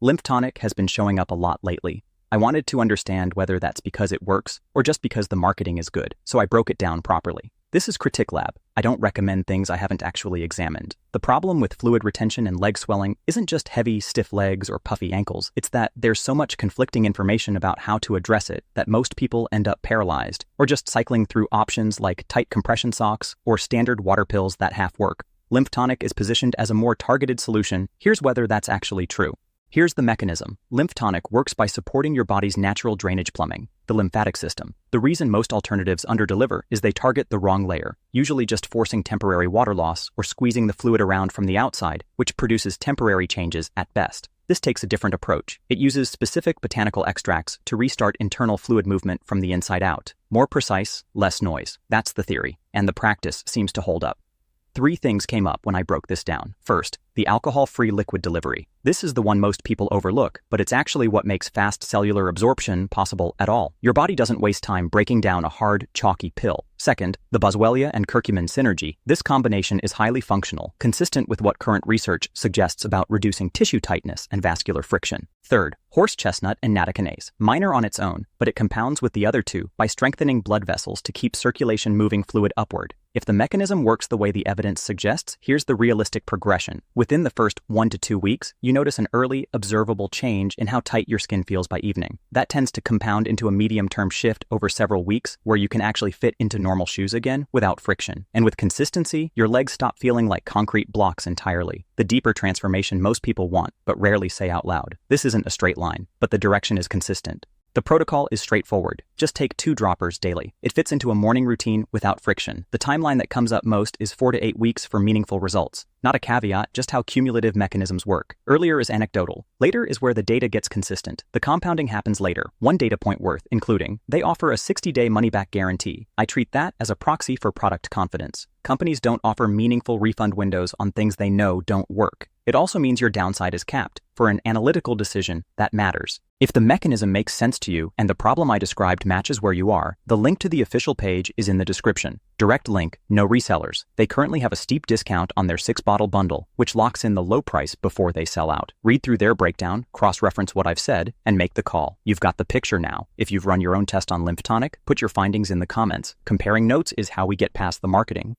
Lymph Tonic has been showing up a lot lately. I wanted to understand whether that's because it works or just because the marketing is good, so I broke it down properly. This is Critic Lab. I don't recommend things I haven't actually examined. The problem with fluid retention and leg swelling isn't just heavy, stiff legs or puffy ankles. It's that there's so much conflicting information about how to address it that most people end up paralyzed or just cycling through options like tight compression socks or standard water pills that half work. Lymph Tonic is positioned as a more targeted solution. Here's whether that's actually true. Here's the mechanism. Lymph Tonic works by supporting your body's natural drainage plumbing, the lymphatic system. The reason most alternatives underdeliver is they target the wrong layer, usually just forcing temporary water loss or squeezing the fluid around from the outside, which produces temporary changes at best. This takes a different approach. It uses specific botanical extracts to restart internal fluid movement from the inside out. More precise, less noise. That's the theory, and the practice seems to hold up. 3 things came up when I broke this down. First, the alcohol-free liquid delivery. This is the one most people overlook, but it's actually what makes fast cellular absorption possible at all. Your body doesn't waste time breaking down a hard, chalky pill. Second, the Boswellia and Curcumin synergy. This combination is highly functional, consistent with what current research suggests about reducing tissue tightness and vascular friction. Third, horse chestnut and nattokinase. Minor on its own, but it compounds with the other two by strengthening blood vessels to keep circulation moving fluid upward. If the mechanism works the way the evidence suggests, here's the realistic progression. Within the first 1 to 2 weeks, you notice an early, observable change in how tight your skin feels by evening. That tends to compound into a medium-term shift over several weeks where you can actually fit into normal shoes again without friction. And with consistency, your legs stop feeling like concrete blocks entirely. The deeper transformation most people want, but rarely say out loud. This isn't a straight line, but the direction is consistent. The protocol is straightforward. Just take 2 droppers daily. It fits into a morning routine without friction. The timeline that comes up most is 4 to 8 weeks for meaningful results. Not a caveat, just how cumulative mechanisms work. Earlier is anecdotal. Later is where the data gets consistent. The compounding happens later. One data point worth, including, they offer a 60-day money-back guarantee. I treat that as a proxy for product confidence. Companies don't offer meaningful refund windows on things they know don't work. It also means your downside is capped. For an analytical decision, that matters. If the mechanism makes sense to you and the problem I described matches where you are, the link to the official page is in the description. Direct link, no resellers. They currently have a steep discount on their 6-bottle bundle, which locks in the low price before they sell out. Read through their breakdown, cross-reference what I've said, and make the call. You've got the picture now. If you've run your own test on Lymph Tonic, put your findings in the comments. Comparing notes is how we get past the marketing.